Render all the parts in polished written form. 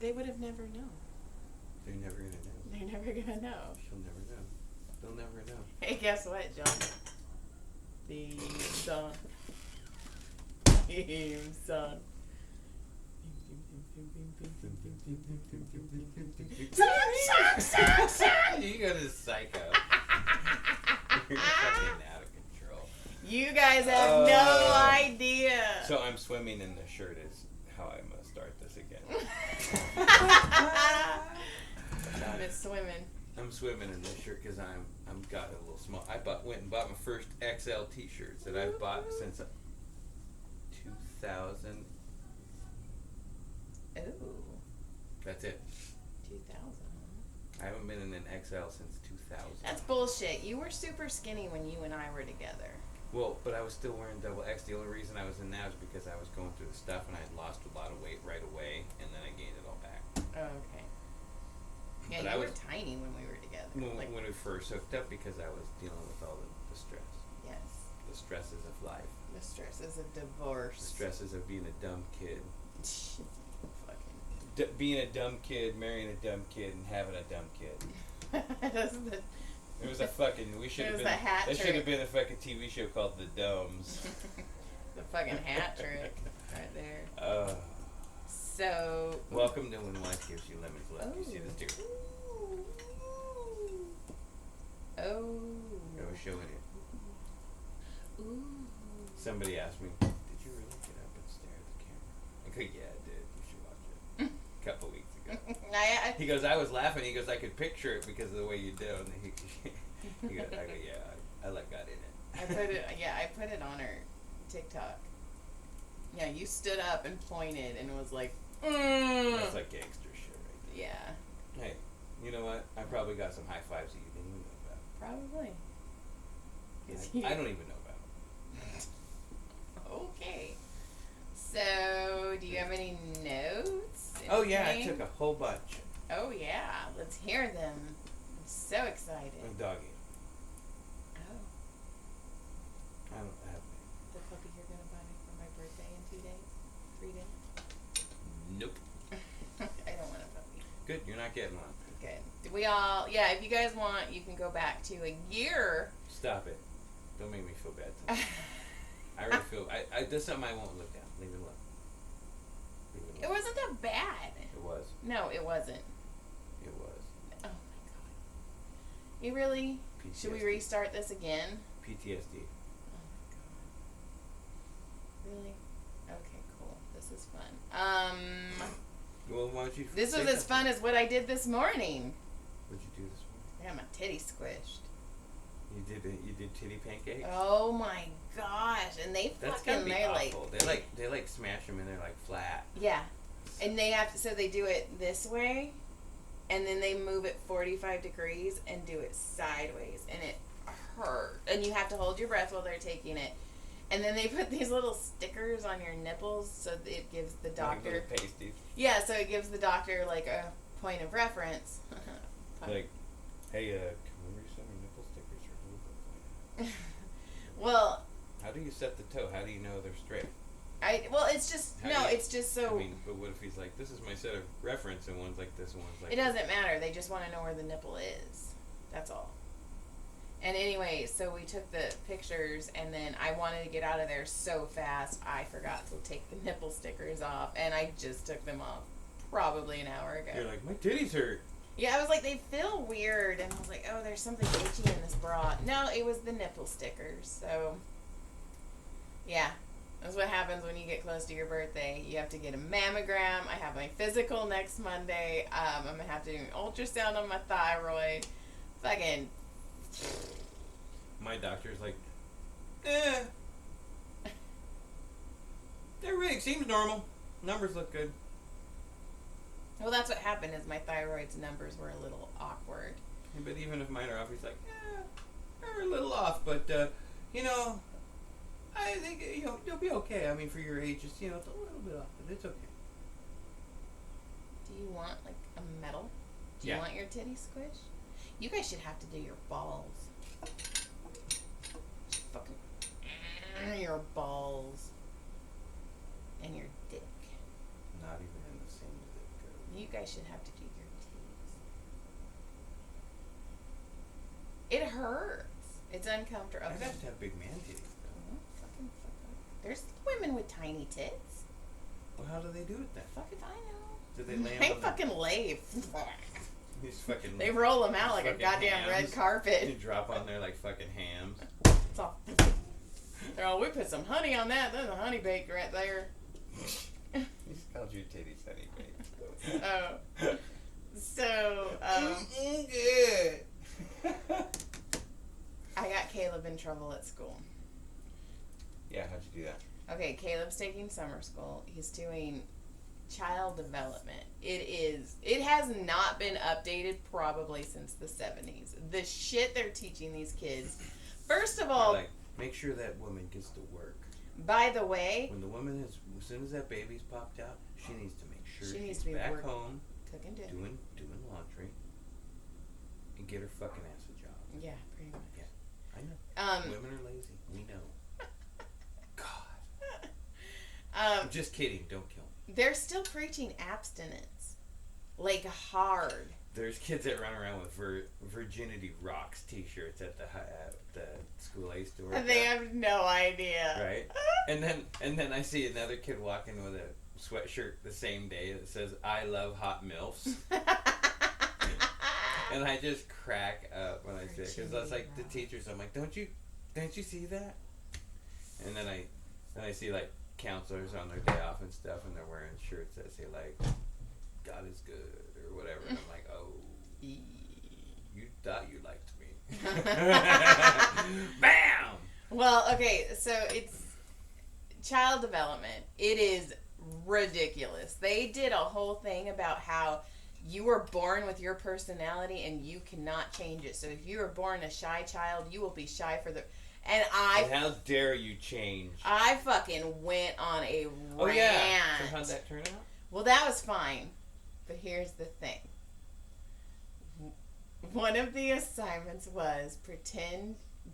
They would have never known. They're never gonna know. They're never gonna know. She'll never know. They'll never know. Hey, guess what, John? Theme song. Theme song. You got a psycho. You're fucking out of control. You guys have no idea. So I'm swimming in the shirt is how I must start this again. John is swimming. I'm swimming in this shirt because I'm got a little small. I went and bought my first XL T-shirts that I've bought since 2000. Ooh. That's it. 2000. I haven't been in an XL since 2000. That's bullshit. You were super skinny when you and I were together. Well, but I was still wearing double X. The only reason I was in that was because I was going through the stuff and I had lost a lot of weight right away, and then I gained it all back. Oh, okay. Yeah, But you were tiny when we were together. When we first hooked up, because I was dealing with all the stress. Yes. The stresses of life. The stresses of divorce. The stresses of being a dumb kid. Fucking. Being a dumb kid, marrying a dumb kid, and having a dumb kid. It was a fucking. We should have been. It should have been a fucking TV show called The Domes. The fucking hat trick, right there. So. Welcome to When Life Gives You Lemons Left. You see this too? Oh. I was showing it. Ooh. Somebody asked me, "Did you really get up and stare at the camera?" I go, "Yeah, I did. You should watch it." A couple weeks ago. He goes, "I was laughing." He goes, "I could picture it because of the way you do." And he goes, "I go, yeah, I got in it." I put it on her TikTok. Yeah, you stood up and pointed and was like, That's like gangster shit right there. Yeah. Hey, you know what? I probably got some high fives that you didn't even know about. Probably. I don't even know about them. Okay. So, do you have any notes? Anything? Oh yeah, I took a whole bunch. Oh yeah, let's hear them. I'm so excited. My doggy. Oh. I don't have any. The puppy you're gonna buy me for my birthday in 2 days? 3 days? Nope. I don't want a puppy. Good, you're not getting one. Good. We all, yeah, if you guys want, you can go back to a year. Stop it. Don't make me feel bad tonight. I already feel, there's something I won't look down. Leave it alone. It wasn't that bad. It was. No, it wasn't. It was. Oh my god. You really? PTSD. Should we restart this again? PTSD. Oh my god. Really? Okay, cool. This is fun. Well, why don't you? This was as fun as what I did this morning. What'd you do this morning? I got my titty squished. You did titty pancakes? Oh my gosh! And they That's fucking, gotta be they're awful. They smash them and they're like flat. Yeah, and they have to. So they do it this way, and then they move it 45 degrees and do it sideways, and it hurt. And you have to hold your breath while they're taking it. And then they put these little stickers on your nipples, so it gives the doctor. Like little pasties. Yeah, so it gives the doctor like a point of reference. Like, hey, can we resend our nipple stickers or move them? Well. How do you set the toe? How do you know they're straight? It's just it's just so. I mean, but what if he's like, this is my set of reference, and one's like this, and one's like. It doesn't matter. They just want to know where the nipple is. That's all. And anyway, so we took the pictures, and then I wanted to get out of there so fast, I forgot to take the nipple stickers off, and I just took them off probably an hour ago. You're like, my titties hurt. Yeah, I was like, they feel weird, and I was like, oh, there's something itchy in this bra. No, it was the nipple stickers. So, yeah, that's what happens when you get close to your birthday. You have to get a mammogram. I have my physical next Monday. I'm gonna have to do an ultrasound on my thyroid. Fucking. My doctor's like, everything seems normal. Numbers look good. Well, that's what happened. Is my thyroid's numbers were a little awkward. Yeah, but even if mine are off, he's like, they're a little off, but I think you'll be okay. I mean, for your age, it's it's a little bit off, but it's okay. Do you want like a medal? Do you want your titty squished? You guys should have to do your balls. Fucking your balls and your dick. Not even in the same zip code. You I should have to do your titties. It hurts. It's uncomfortable. I have to have big man titties. Fucking fuck up. There's women with tiny tits. Well, how do they do it then? Fuck if I know. Do they lay They on fucking lay. fucking, they roll them out like a goddamn red carpet. You drop on there like fucking hams. It's all. They're all, we put some honey on that. There's a honey baked right there. You called your titties honey baked. Oh. So, good. I got Caleb in trouble at school. Yeah, how'd you do that? Okay, Caleb's taking summer school. He's doing child development. It has not been updated probably since the 70s. The shit they're teaching these kids. First of all, like, make sure that woman gets to work. By the way, when the woman is, as soon as that baby's popped out, she needs to make sure she needs she's to be back home, cooking dinner, doing laundry, and get her fucking ass a job. Yeah, pretty much. Yeah, I know. Women are lazy. We know. God. I'm just kidding. Don't kill me. They're still preaching abstinence, like hard. There's kids that run around with Virginity Rocks T-shirts at the school I used to work at. They have no idea. Right? and then I see another kid walking with a sweatshirt the same day that says "I love hot milfs," and I just crack up when I say it because I was like the teachers. I'm like, don't you see that? And then I see like counselors on their day off and stuff, and they're wearing shirts that say like "God is good" or whatever, and I'm like, oh, you thought you liked me. Bam! Well, okay, so it's child development. It is ridiculous. They did a whole thing about how you were born with your personality and you cannot change it. So if you were born a shy child, you will be shy for the... And how dare you change? I fucking went on a rant. Oh, yeah. So how'd that turn out? Well, that was fine. But here's the thing. One of the assignments was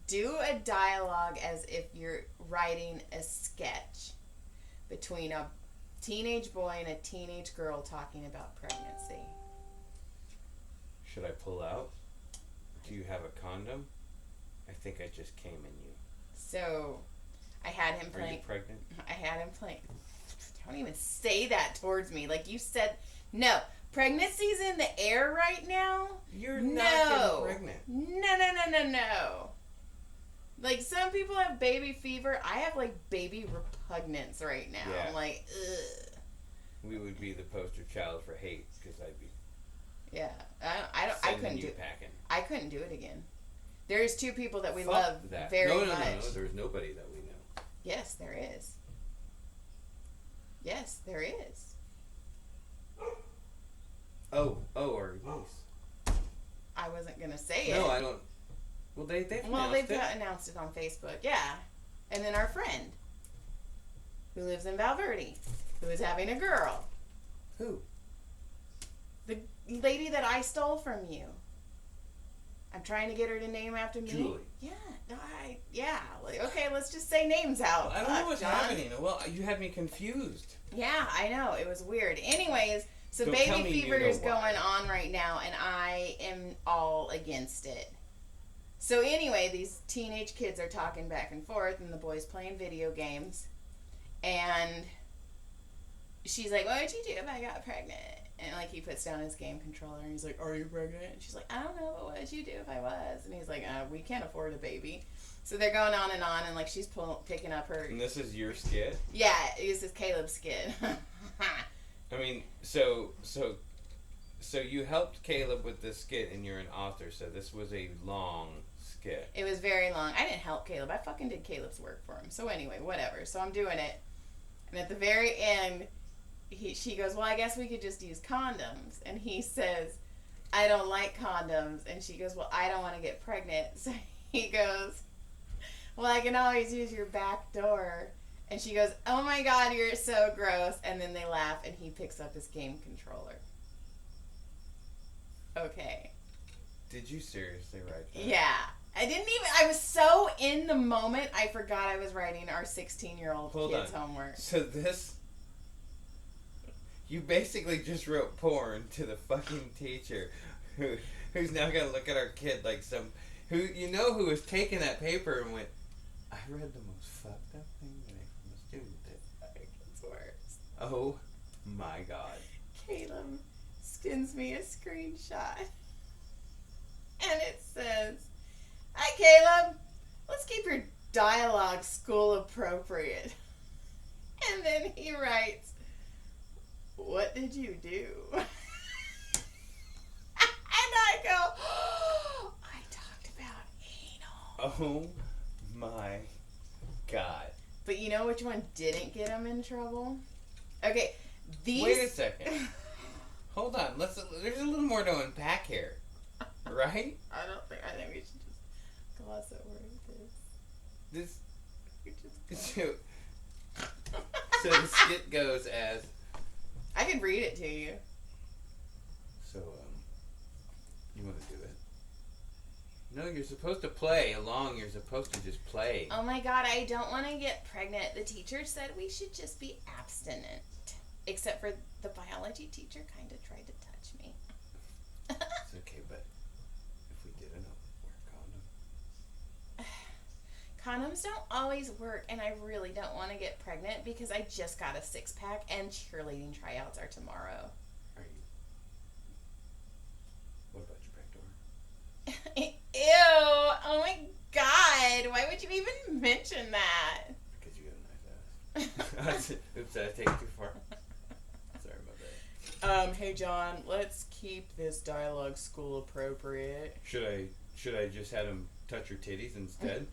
do a dialogue as if you're writing a sketch between a teenage boy and a teenage girl talking about pregnancy. Should I pull out? Do you have a condom? I think I just came in you. So, I had him playing. Are you pregnant? I had him playing. Don't even say that towards me. Like you said, no. Pregnancy's in the air right now. You're not getting pregnant. No. Like, some people have baby fever. I have, like, baby repugnance right now. Yeah. I'm like, ugh. We would be the poster child for hate, because I'd be... Yeah. I couldn't do it. Packing. I couldn't do it again. There's two people that we love very much. No. There's nobody that we know. Yes, there is. Yes, there is. Oh, our niece. I wasn't going to say it. No, I don't... Well, they've announced it on Facebook, yeah. And then our friend, who lives in Valverde, who is having a girl. Who? The lady that I stole from you. I'm trying to get her to name after me. Julie. Yeah. Like, okay, let's just say names out. I don't know what's happening. Well, you had me confused. Yeah, I know. It was weird. Anyways, so Don't baby fever is going on right now, and I am all against it. So anyway, these teenage kids are talking back and forth, and the boy's playing video games. And she's like, what would you do if I got pregnant? And, like, he puts down his game controller, and he's like, are you pregnant? And she's like, I don't know, but what would you do if I was? And he's like, we can't afford a baby. So they're going on, and, like, she's picking up her... And this is your skit? Yeah, this is Caleb's skit. I mean, so you helped Caleb with this skit, and you're an author, so this was a long skit. It was very long. I didn't help Caleb. I fucking did Caleb's work for him. So anyway, whatever. So I'm doing it. And at the very end, she goes, well, I guess we could just use condoms. And he says, I don't like condoms. And she goes, well, I don't want to get pregnant. So he goes, well, I can always use your back door. And she goes, oh my God, you're so gross. And then they laugh, and he picks up his game controller. Okay. Did you seriously write that? Yeah. I was so in the moment, I forgot I was writing our 16-year-old kid's homework. So this, You basically just wrote porn to the fucking teacher, who's now gonna look at our kid like some, who was taking that paper and went, I read the most fucked up thing that a student did. It gets worse. Oh my god. Caleb sends me a screenshot. And it says, "Hi Caleb, let's keep your dialogue school appropriate." And then he writes, "What did you do?" And I go, "Oh, I talked about anal." Oh my god. But you know which one didn't get him in trouble? Okay, these... Wait a second. Hold on. There's a little more to unpack here. Right? I think we should just gloss over this. So the skit goes as... I can read it to you. So, you want to do it? No, you're supposed to play along. You're supposed to just play. Oh my god, I don't want to get pregnant. The teacher said we should just be abstinent. Except for the biology teacher kind of tried to touch me. It's okay, but if we didn't wear a condom. Condoms don't always work, and I really don't want to get pregnant because I just got a 6-pack and cheerleading tryouts are tomorrow. Are you? What about your back door? Ew! Oh my god! Why would you even mention that? Because you got a nice ass. Oops, did I take it too far? Sorry about that. Hey John, let's keep this dialogue school appropriate. Should I just have him touch your titties instead?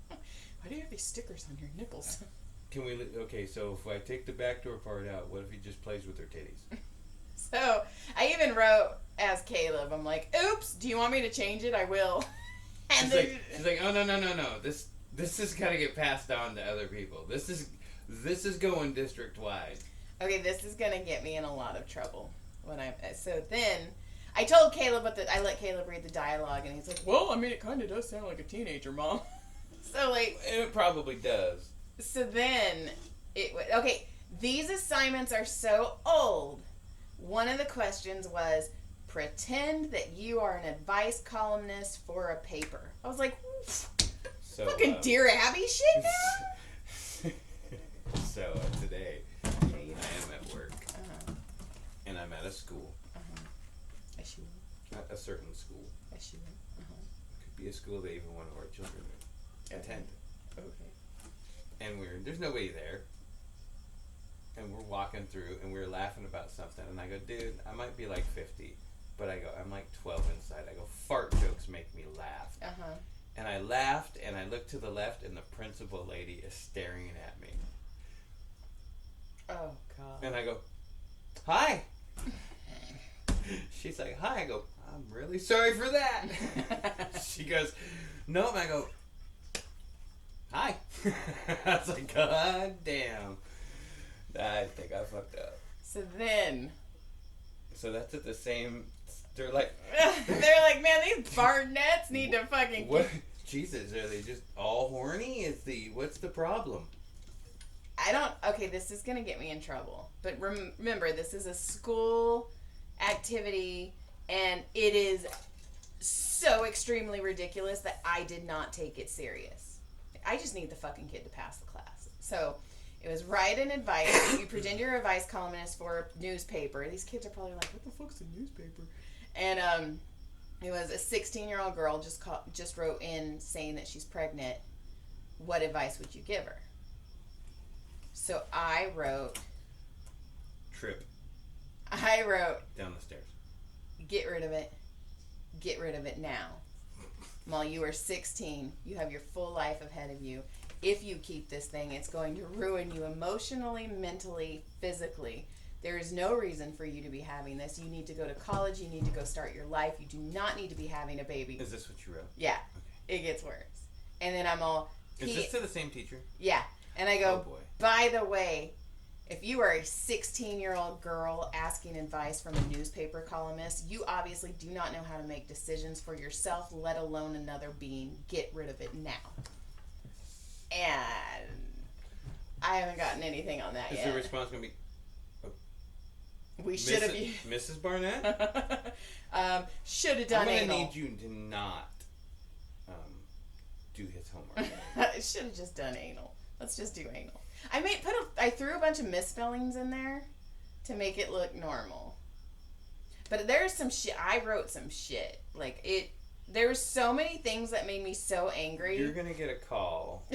Why do you have these stickers on your nipples? Can we? Okay, so if I take the back door part out, what if he just plays with her titties? So I even wrote as Caleb. I'm like, "Oops, do you want me to change it? I will." And she's like, "Oh no. This is gotta get passed on to other people. This is going district wide." Okay, this is gonna get me in a lot of trouble so then I told Caleb, I let Caleb read the dialogue, and he's like, "Well, I mean, it kind of does sound like a teenager, Mom." So like, and it probably does. So then okay. These assignments are so old. One of the questions was, pretend that you are an advice columnist for a paper. I was like, so, fucking Dear Abby shit now? So today, I am at work, and I'm at a school. Yes, you will. Not a certain school. Yes, you will. It could be a school that even one of our children would attend. Okay. And there's nobody there. And we're walking through, and we're laughing about something. And I go, dude, I might be like 50, but I go, I'm like 12 inside. I go, fart jokes make me laugh. And I laughed, and I looked to the left, and the principal lady is staring at me. Oh, God. And I go, hi. She's like, hi. I go, I'm really sorry for that. She goes, no. And I go, hi. I was like, God damn. I think I fucked up. So that's at the same. They're like, man, these Barnetts need to fucking. What? Jesus, are they just all horny? What's the problem? Okay, this is gonna get me in trouble. But remember, this is a school activity, and it is so extremely ridiculous that I did not take it serious. I just need the fucking kid to pass the class. So. It was write an advice. You pretend you're a advice columnist for a newspaper. These kids are probably like, what the fuck's a newspaper? And it was a 16-year-old girl just wrote in saying that she's pregnant. What advice would you give her? So I wrote... Trip. I wrote... Down the stairs. Get rid of it. Get rid of it now. While you are 16, you have your full life ahead of you. If you keep this thing, it's going to ruin you emotionally, mentally, physically. There is no reason for you to be having this. You need to go to college. You need to go start your life. You do not need to be having a baby. Is this what you wrote? Yeah. Okay. It gets worse. And then I'm all... Is this to the same teacher? Yeah. And I go, oh boy. By the way, if you are a 16-year-old girl asking advice from a newspaper columnist, you obviously do not know how to make decisions for yourself, let alone another being. Get rid of it now. And I haven't gotten anything on that yet. Is the response going to be, We should have. Mrs. Barnett? Should have done anal. I'm going to need you to not do his homework. Should have just done anal. Let's just do anal. I threw a bunch of misspellings in there to make it look normal. But there's some shit. I wrote some shit. There were so many things that made me so angry. You're going to get a call,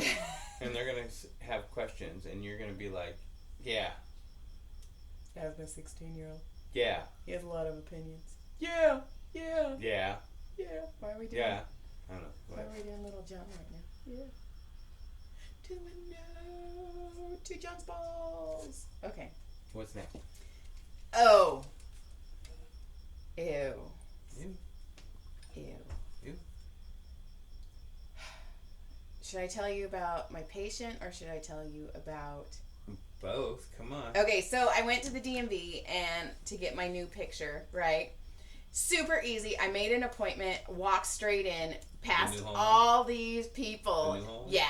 and they're going to have questions, and you're going to be like, yeah. As my 16-year-old. Yeah. He has a lot of opinions. Yeah. Yeah. Yeah. Yeah. Why are we doing Yeah. I don't know. Why are we doing Little John right now? Yeah. To a no. To John's balls. Okay. What's next? Oh. Ew. Ew. Ew. Ew. Should I tell you about my patient or should I tell you about... Both. Come on. Okay, so I went to the DMV and to get my new picture, right? Super easy. I made an appointment, walked straight in, past all these people. Yeah.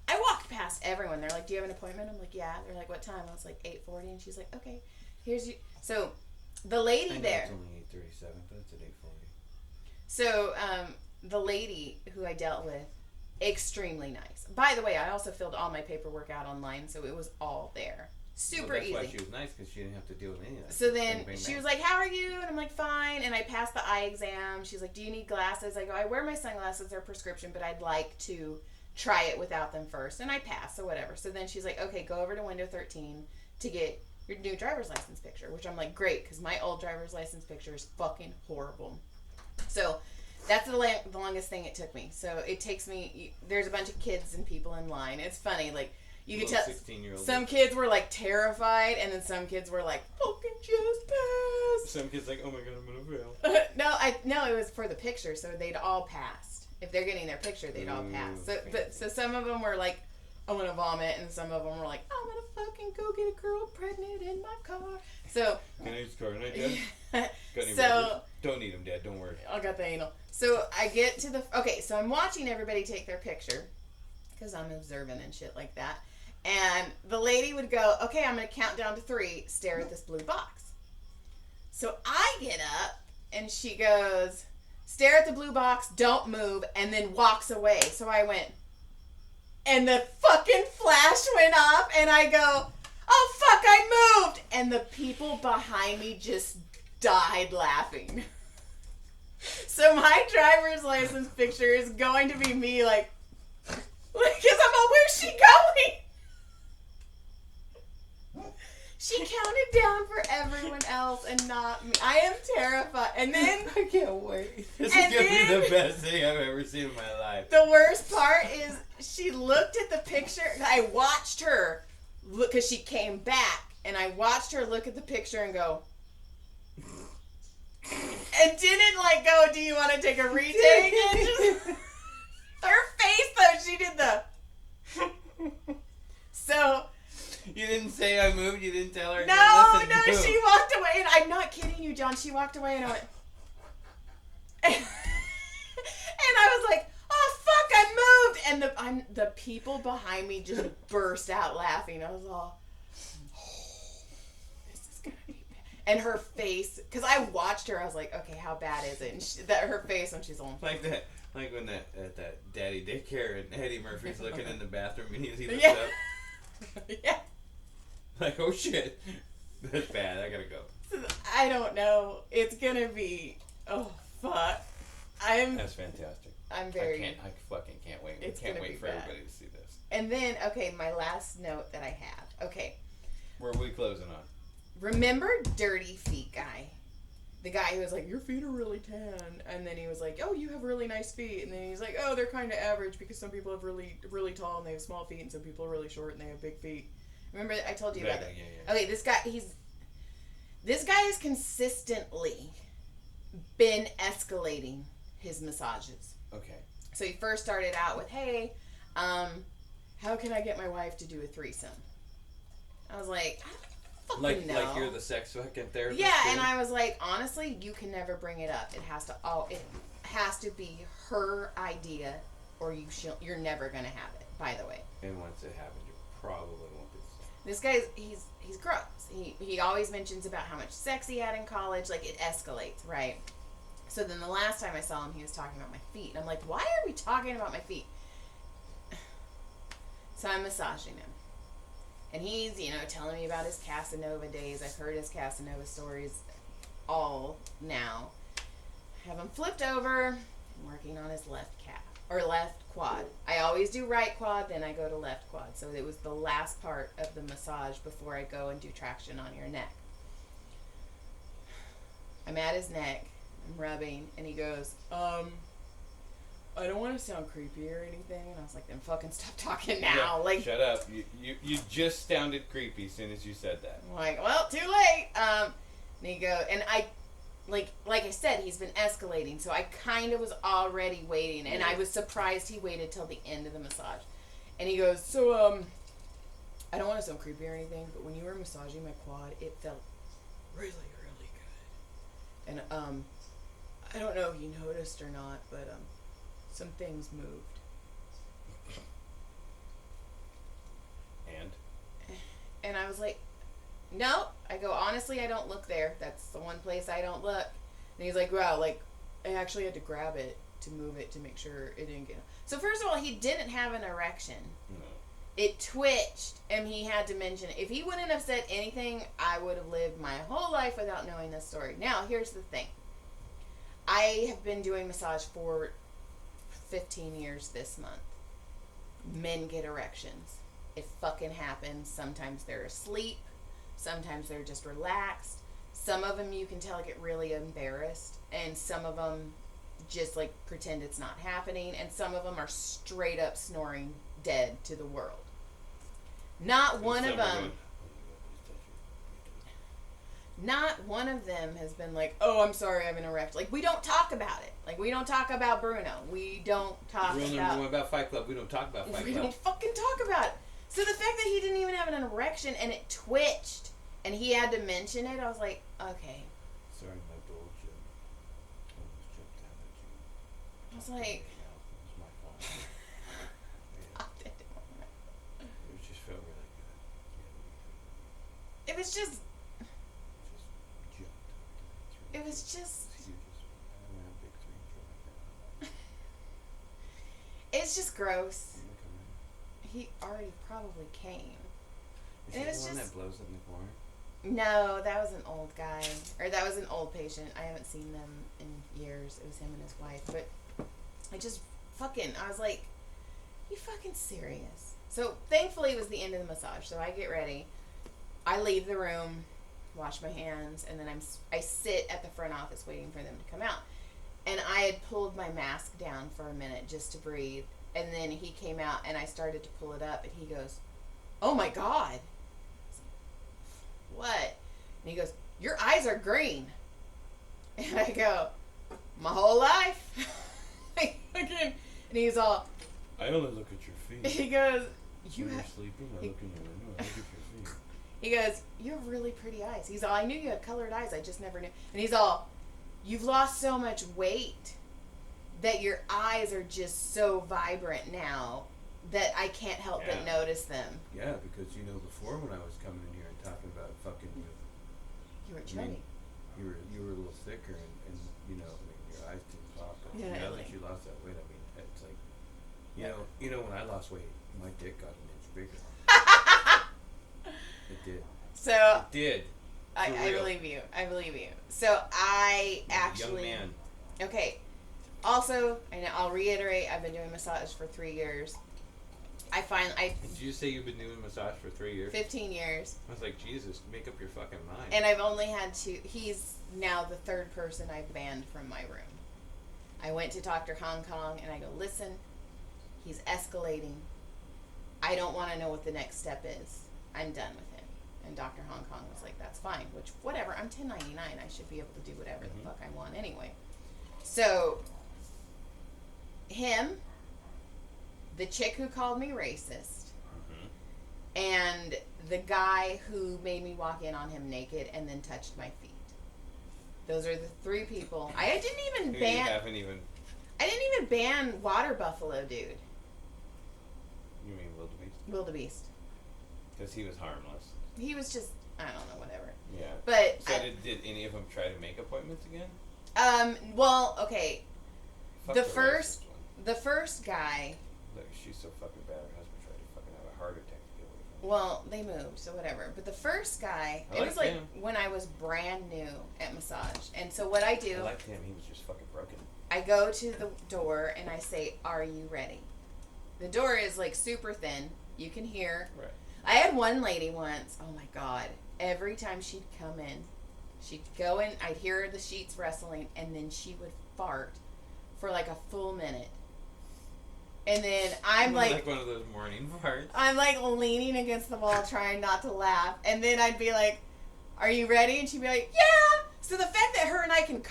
I walked past everyone. They're like, do you have an appointment? I'm like, yeah. They're like, what time? I was like, 8:40. And she's like, okay, here's you. So the lady there. It's only 8:37, but it's at 8:40. So the lady who I dealt with, extremely nice. By the way, I also filled all my paperwork out online, so it was all there. Super easy. That's why she was nice, because she didn't have to deal with any of that. So then she was like, how are you? And I'm like, fine. And I passed the eye exam. She's like, do you need glasses? I go, I wear my sunglasses. They're prescription, but I'd like to try it without them first. And I passed, so whatever. So then she's like, okay, go over to window 13 to get your new driver's license picture, which I'm like, great, because my old driver's license picture is fucking horrible. So that's the longest thing it took me. So it takes me, there's a bunch of kids and people in line. It's funny, like, you could tell 16-year-old. Some kids were like terrified, and then some kids were like, fucking just pass. Some kids like, oh my god, I'm gonna fail. No, it was for the picture, so they'd all passed. If they're getting their picture, they'd all pass. So some of them were like, I want to vomit, and some of them were like, I'm gonna fucking go get a girl pregnant in my car. So can I use the car tonight, Dad? Got any so burgers? Don't need them, Dad. Don't worry. I got the anal. So I get to the so I'm watching everybody take their picture because I'm observant and shit like that. And the lady would go, okay, I'm going to count down to 3, stare at this blue box. So I get up, and she goes, stare at the blue box, don't move, and then walks away. So I went, and the fucking flash went off, and I go, oh, fuck, I moved. And the people behind me just died laughing. So my driver's license picture is going to be me, like, because I'm like, where's she going? She counted down for everyone else and not me. I am terrified. And then... I can't wait. This is going to be the best thing I've ever seen in my life. The worst part is she looked at the picture. I watched her look because she came back. And I watched her look at the picture and go... and didn't like go, do you want to take a retake? And just, her face though, she did the... So... You didn't say I moved. You didn't tell her. No, she walked away, and I'm not kidding you, John. She walked away, and I went, and I was like, "Oh fuck, I moved!" And the people behind me just burst out laughing. I was all, oh, "This is gonna be bad." And her face, because I watched her, I was like, "Okay, how bad is it?" And her face when she's on like that. Like when that daddy daycare and Eddie Murphy's looking in the bathroom and he looks yeah. up. Yeah. Like, oh shit, that's bad. I gotta go. I don't know. It's gonna be. Oh fuck. That's fantastic. I'm very. I fucking can't wait. It's can't gonna wait be for bad. everybody to see this. And then, okay, my last note that I have. Okay. Where are we closing on? Remember Dirty Feet guy? The guy who was like, your feet are really tan. And then he was like, oh, you have really nice feet. And then he's like, oh, they're kind of average because some people have really, really tall and they have small feet and some people are really short and they have big feet. Remember I told you about that? Yeah. Okay, this guy has consistently been escalating his massages. Okay. So he first started out with, hey, how can I get my wife to do a threesome? I was like, I don't fucking know. Like you're the sex fucking therapist? Yeah, and I was like, honestly, you can never bring it up. It has to be her idea or you're never going to have it, by the way. And once it happens, you probably won't be the same. This guy's he's gross. He always mentions about how much sex he had in college. Like, it escalates, right? So then the last time I saw him, he was talking about my feet. And I'm like, why are we talking about my feet? So I'm massaging him. And he's, telling me about his Casanova days. I've heard his Casanova stories all now. Have him flipped over. I'm working on his left calf. Or left quad. I always do right quad, then I go to left quad. So it was the last part of the massage before I go and do traction on your neck. I'm at his neck. I'm rubbing. And he goes, I don't want to sound creepy or anything. And I was like, then fucking stop talking now. Yeah, like, shut up. You just sounded creepy as soon as you said that. I'm like, well, too late. And he goes, and I, like I said, he's been escalating. So I kind of was already waiting. And I was surprised he waited till the end of the massage. And he goes, so, I don't want to sound creepy or anything, but when you were massaging my quad, it felt really, really good. And, I don't know if you noticed or not, but, some things moved. And I was like, no. I go, honestly, I don't look there. That's the one place I don't look. And he's like, wow, like, I actually had to grab it to move it to make sure it didn't get... So first of all, he didn't have an erection. No. It twitched, and he had to mention it. If he wouldn't have said anything, I would have lived my whole life without knowing this story. Now, here's the thing. I have been doing massage for 15 years this month. Men get erections. It fucking happens. Sometimes they're asleep. Sometimes they're just relaxed. Some of them you can tell get really embarrassed. And some of them just like pretend it's not happening. And some of them are straight up snoring dead to the world. Not one of them has been like, oh, I'm sorry, I have an erection. Like, we don't talk about it. Like, we don't talk about Bruno. We don't talk Rule number one about Fight Club, we don't talk about Fight Club. We don't fucking talk about it. So the fact that he didn't even have an erection and it twitched and he had to mention it, I was like, okay. Sorry, my bullshit. Almost jumped out at you. I was like... It was my fault. It just felt really good. It was just... It was just... It's just gross. He already probably came. Is he the one that blows up in the corner? No, that was an old guy. Or that was an old patient. I haven't seen them in years. It was him and his wife. But I just fucking... I was like, you fucking serious? So thankfully it was the end of the massage. So I get ready. I leave the room, wash my hands, and then I sit at the front office waiting for them to come out. And I had pulled my mask down for a minute just to breathe. And then he came out and I started to pull it up and he goes, oh my God. What? And he goes, your eyes are green. And I go, my whole life? Again. And he's all, I only look at your feet. He goes, when you're sleeping, I look in your window, I look at your feet. He goes, you have really pretty eyes. He's all, I knew you had colored eyes, I just never knew. And he's all, you've lost so much weight that your eyes are just so vibrant now that I can't help but notice them. Yeah, because, before when I was coming in here and talking about fucking with... You were chubby. You were a little thicker and your eyes didn't pop. But yeah, now that you lost that weight, it's like... when I lost weight, my dick got an inch bigger. It did. So... It did. I believe you. I believe you. So I actually... Young man. Okay. Also, and I'll reiterate, I've been doing massage for 3 years. Did you say you've been doing massage for 3 years? 15 years. I was like, Jesus, make up your fucking mind. And I've only had he's now the third person I've banned from my room. I went to Dr. Hong Kong and I go, listen, he's escalating. I don't want to know what the next step is. I'm done with him. And Dr. Hong Kong was like, that's fine. Which, whatever, I'm 1099. I should be able to do whatever the fuck I want anyway. So... him, the chick who called me racist, and the guy who made me walk in on him naked and then touched my feet. Those are the 3 people. I didn't even ban Water Buffalo, dude. You mean Wildebeest? Wildebeest. Because he was harmless. He was just, I don't know, whatever. Yeah. But so did any of them try to make appointments again? Well, okay. Fuck The first guy. Look, she's so fucking bad. Her husband tried to fucking have a heart attack to get away from her. Well, they moved, so whatever. But the first guy, it was like when I was brand new at massage. And so what I do. I liked him. He was just fucking broken. I go to the door and I say, "Are you ready?" The door is like super thin. You can hear. Right. I had one lady once. Oh my God. Every time she'd come in, she'd go in, I'd hear the sheets rustling, and then she would fart for like a full minute. And then I'm like one of those morning farts. I'm like leaning against the wall trying not to laugh. And then I'd be like, "Are you ready?" And she'd be like, "Yeah." So the fact that her and I can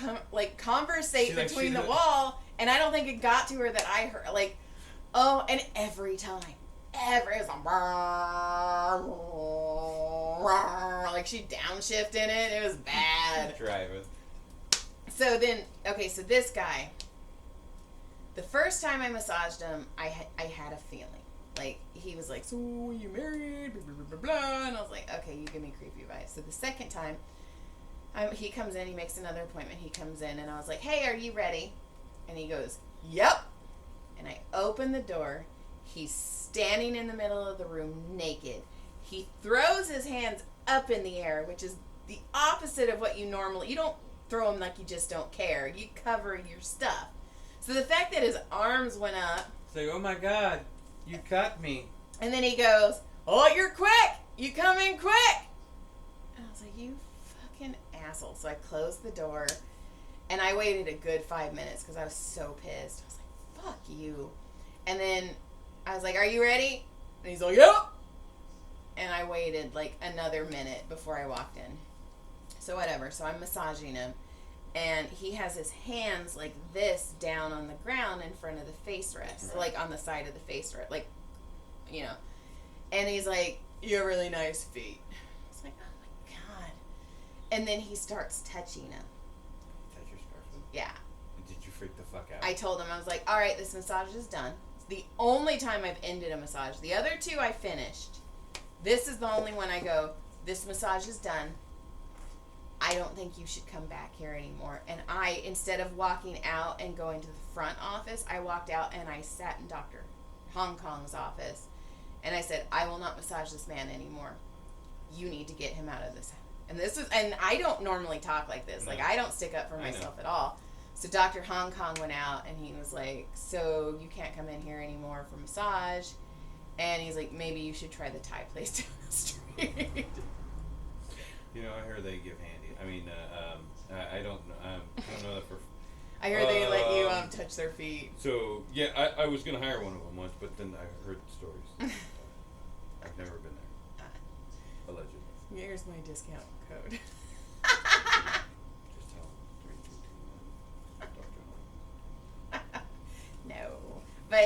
conversate between the wall, and I don't think it got to her that I heard, like, oh, and every time. It was like she downshifted it. It was bad. Driving. So then, okay, so this guy, the first time I massaged him, I had a feeling. Like, he was like, "So, you married? Blah, blah, blah, blah." And I was like, okay, you give me creepy vibes. So the second time, he comes in, he makes another appointment. He comes in, and I was like, "Hey, are you ready?" And he goes, "Yep." And I open the door. He's standing in the middle of the room naked. He throws his hands up in the air, which is the opposite of what you don't throw them like you just don't care. You cover your stuff. So the fact that his arms went up. It's like, oh my God, you cut me. And then he goes, "Oh, you're quick. You come in quick." And I was like, "You fucking asshole." So I closed the door and I waited a good 5 minutes because I was so pissed. I was like, "Fuck you." And then I was like, "Are you ready?" And he's like, "Yep." And I waited like another minute before I walked in. So whatever. So I'm massaging him. And he has his hands like this down on the ground in front of the face rest. Right. Like on the side of the face rest. Like, you know. And he's like, "You have really nice feet." I was like, oh my God. And then he starts touching him. Touch your scarf? Yeah. Did you freak the fuck out? I told him, I was like, "All right, this massage is done." The only time I've ended a massage. The other two I finished. This is the only one I go, "This massage is done. I don't think you should come back here anymore." And I, instead of walking out and going to the front office, I walked out and I sat in Dr. Hong Kong's office. And I said, "I will not massage this man anymore. You need to get him out of this." And I don't normally talk like this. No. Like, I don't stick up for myself at all. So Dr. Hong Kong went out and he was like, "So you can't come in here anymore for massage." And he's like, "Maybe you should try the Thai place down the street." You know, I heard they give handy. I mean, I don't know that for. I heard they let you touch their feet. So yeah, I was gonna hire one of them once, but then I heard stories. I've never been there. Allegedly. Here's my discount code. Just tell them 322. No, but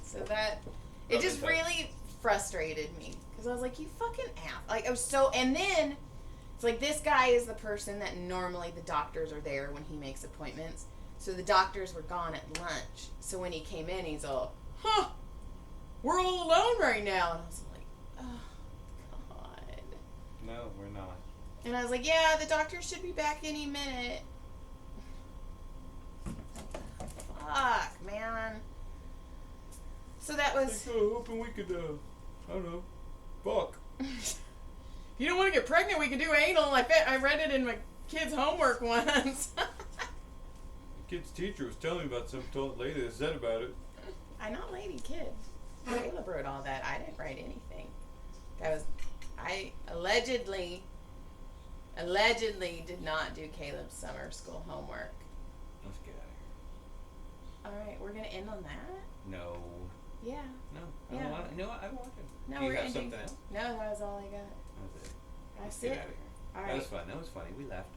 so that it just really frustrated me because I was like, "You fucking ass!" Like I was so, and then it's like this guy is the person that normally the doctors are there when he makes appointments. So the doctors were gone at lunch. So when he came in, he's all, "Huh, we're all alone right now," and I was like, "Oh God." No, we're not. And I was like, "Yeah, the doctor should be back any minute." Fuck, man. So that was. Hoping we could, I don't know, fuck. If you don't want to get pregnant, we can do anal. I read it in my kid's homework once. The kid's teacher was telling me about some lady that said about it. I'm not lady, kid. Caleb wrote all that. I didn't write anything. I allegedly did not do Caleb's summer school homework. Let's get out of here. All right, we're gonna end on that. No. Yeah. No. Yeah. No, I want to. No, do you we're have ending. something else? No, that was all I got. That's it. That's Get it. out of here. All right. That was fun. That was funny. We laughed.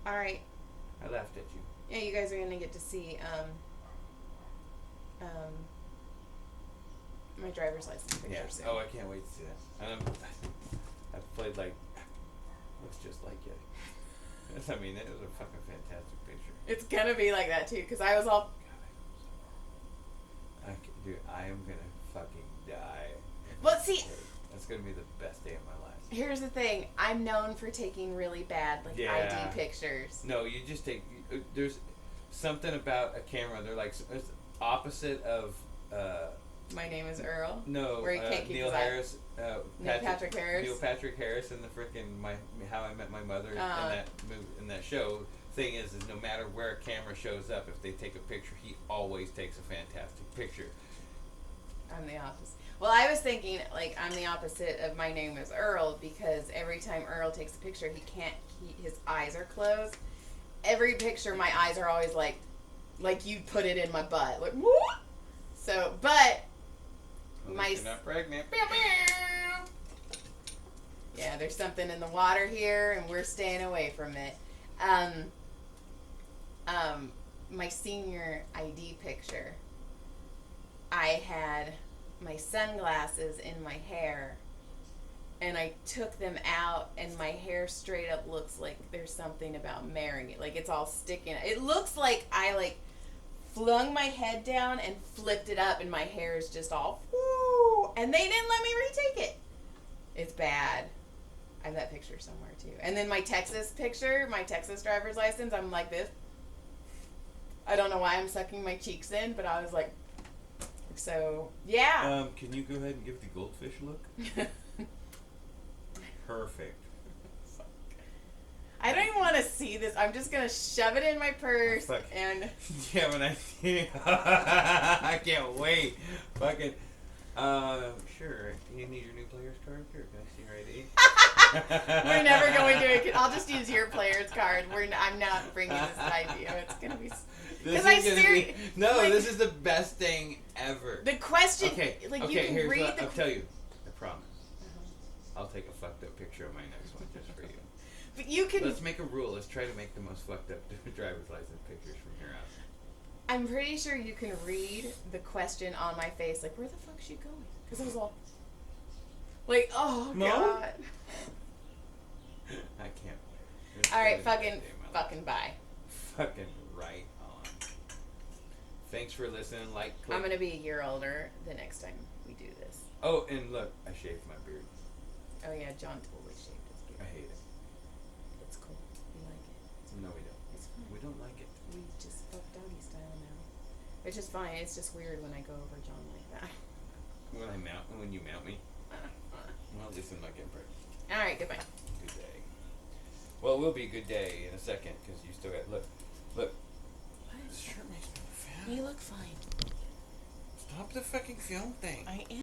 All right. I laughed at you. Yeah, you guys are gonna get to see my driver's license picture soon. Oh, I can't wait to see that. I've played looks just like it. I mean, it was a fucking fantastic picture. It's gonna be like that too, because I was all. Dude, I am gonna fucking die. Well, see, It's gonna be the best day of my life. Here's the thing. I'm known for taking really bad, like, ID pictures. No, you just take... There's something about a camera. They're like... It's opposite of... My Name is Earl. No, where he can't keep Neil Harris. Neil Patrick Harris. Neil Patrick Harris in the freaking How I Met My Mother in that show. Thing is no matter where a camera shows up, if they take a picture, he always takes a fantastic picture. I'm the opposite. Well, I was thinking, like, I'm the opposite of My Name is Earl, because every time Earl takes a picture, his eyes are closed. Every picture, my eyes are always like you put it in my butt. Like, what? So, but... You're not pregnant. Yeah, there's something in the water here, and we're staying away from it. My senior ID picture, I had my sunglasses in my hair, and I took them out, and my hair straight up looks like there's something about Mary. Like, it's all sticking. It looks like I, flung my head down and flipped it up, and my hair is just all, whoo, and they didn't let me retake it. It's bad. I have that picture somewhere, too. And then my Texas picture, my Texas driver's license, I'm like this. I don't know why I'm sucking my cheeks in, but I was like, so, yeah. Can you go ahead and give the goldfish look? Perfect. I don't even want to see this. I'm just going to shove it in my purse and... Yeah, when I see I can't wait. Fucking... Sure. You need your new player's card? Sure. Can I see your ID? We're never going to it. I'll just use your player's card. I'm not bringing this idea. It's going to be... This is the best thing ever. The question... Okay, you can read I'll tell you. I promise. I'll take a fucked up picture of my next one just for you. But you can... Let's make a rule. Let's try to make the most fucked up driver's license pictures from here out. I'm pretty sure you can read the question on my face. Like, where the fuck's she going? Because I was all... Like, oh, Mom? God. I can't wait. Alright, fucking bye. Fucking right on. Thanks for listening. Click. I'm going to be a year older the next time we do this. Oh, and look, I shaved my beard. Oh, yeah, John totally shaved his beard. I hate it. It's cool. We like it. No, we don't. It's fine. We don't like it. We just fuck doggy style now. Which is fine. It's just weird when I go over John like that. When you mount me? Well, at least I'm not getting pregnant. Alright, goodbye. Good day. Well, it will be a good day in a second, because you still got... Look. What? This shirt makes me look fat. You look fine. Stop the fucking film thing. I am.